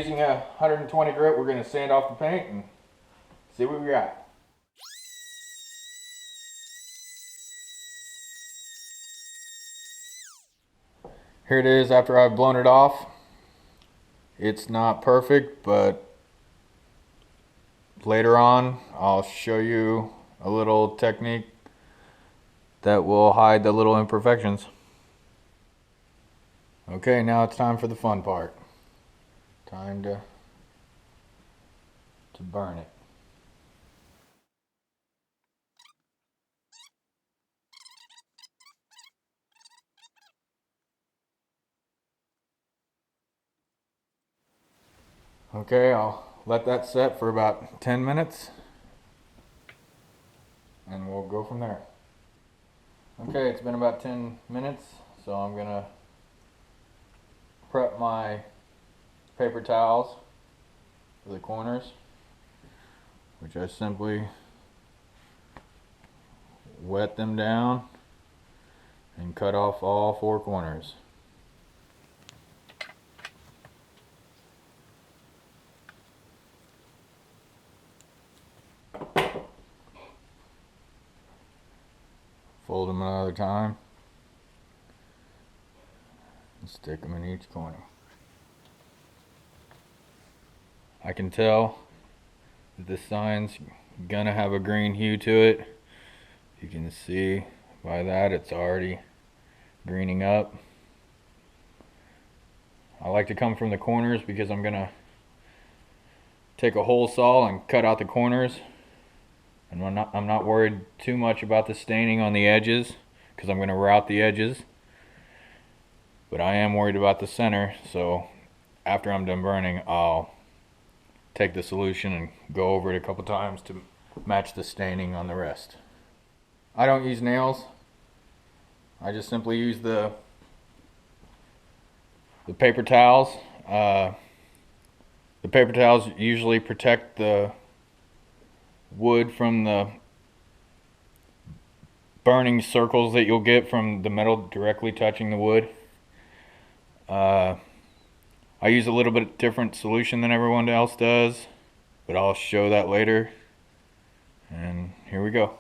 using a 120 grit, we're going to sand off the paint and see what we got. Here it is after I've blown it off. It's not perfect, but later on I'll show you a little technique that will hide the little imperfections. Okay, now it's time for the fun part. Time to burn it. Okay, I'll let that set for about 10 minutes and we'll go from there. Okay, it's been about 10 minutes, so I'm gonna prep my paper towels for the corners, which I simply wet them down and cut off all 4 corners. Fold them another time and stick them in each corner. I can tell that this sign's gonna have a green hue to it. You can see by that it's already greening up. I like to come from the corners because I'm gonna take a hole saw and cut out the corners. And I'm not worried too much about the staining on the edges because I'm going to route the edges. But I am worried about the center, so after I'm done burning, I'll take the solution and go over it a couple times to match the staining on the rest. I don't use nails. I just simply use the paper towels. The paper towels usually protect the wood from the burning circles that you'll get from the metal directly touching the wood. I use a little bit different solution than everyone else does, but I'll show that later. And here we go.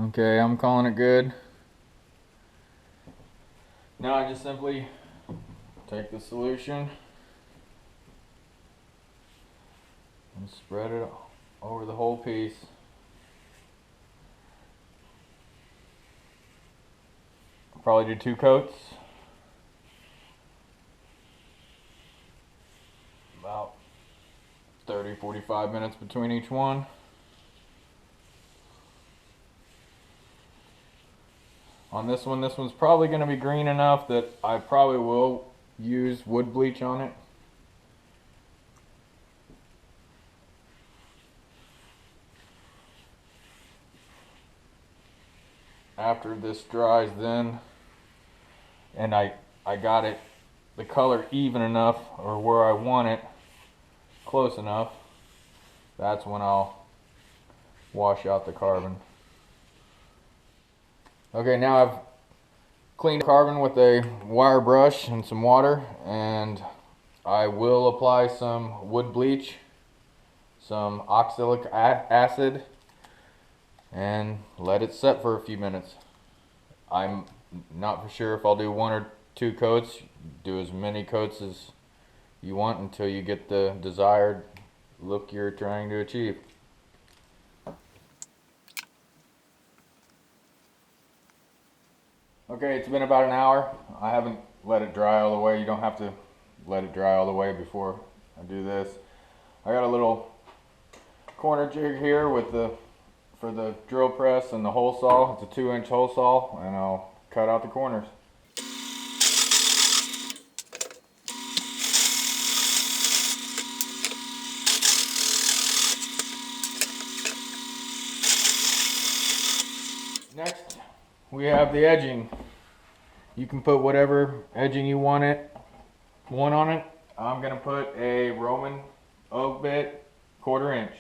Okay, I'm calling it good. Now I just simply take the solution and spread it over the whole piece. I'll probably do 2 coats. About 30-45 minutes between each one. On this one's probably going to be green enough that I probably will use wood bleach on it. After this dries then, and I got it the color even enough, or where I want it close enough, that's when I'll wash out the carbon. Okay, now I've cleaned the carbon with a wire brush and some water, and I will apply some wood bleach, some oxalic acid, and let it set for a few minutes. I'm not for sure if I'll do 1 or 2 coats. Do as many coats as you want until you get the desired look you're trying to achieve. Okay, it's been about an hour. I haven't let it dry all the way. You don't have to let it dry all the way before I do this. I got a little corner jig here with for the drill press and the hole saw. It's a 2-inch hole saw, and I'll cut out the corners. Next, we have the edging. You can put whatever edging you want on it. I'm gonna put a Roman Ogee 1/4 inch.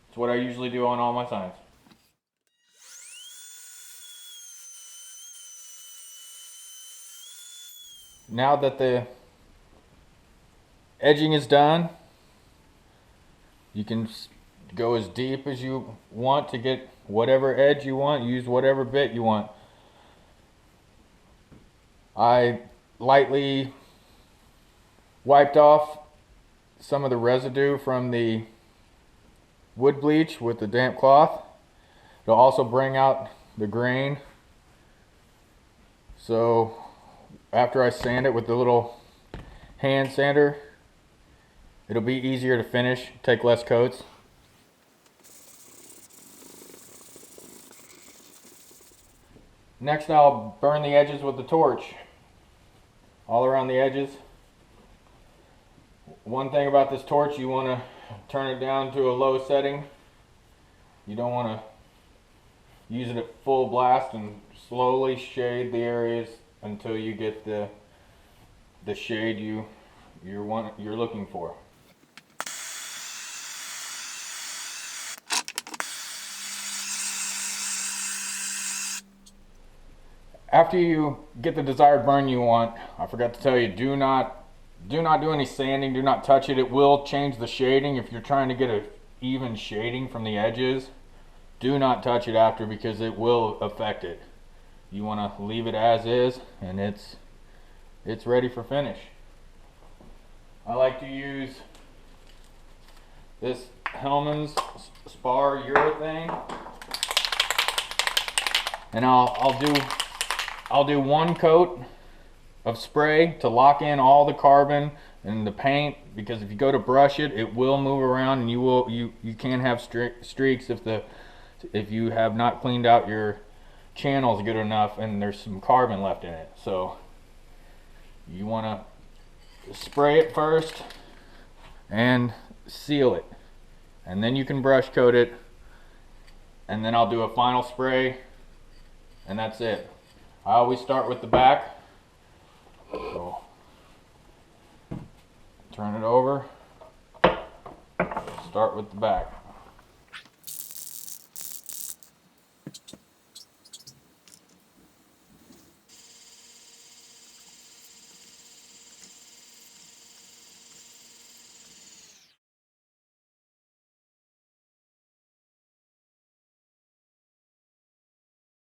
It's what I usually do on all my signs. Now that the edging is done, you can go as deep as you want to get whatever edge you want. Use whatever bit you want. I lightly wiped off some of the residue from the wood bleach with the damp cloth. It'll also bring out the grain. So after I sand it with the little hand sander, it'll be easier to finish, take less coats. Next, I'll burn the edges with the torch, all around the edges. One thing about this torch, you want to turn it down to a low setting. You don't want to use it at full blast, and slowly shade the areas until you get the shade you're looking for. After you get the desired burn you want, I forgot to tell you, do not do any sanding, do not touch it. It will change the shading. If you're trying to get an even shading from the edges, do not touch it after, because it will affect it. You want to leave it as is, and it's ready for finish. I like to use this Hellman's spar urethane, and I'll do 1 coat of spray to lock in all the carbon and the paint, because if you go to brush it, it will move around, and you can have streaks if you have not cleaned out your channels good enough and there's some carbon left in it. So you want to spray it first and seal it, and then you can brush coat it, and then I'll do a final spray, and that's it. I always start with the back. So turn it over, start with the back.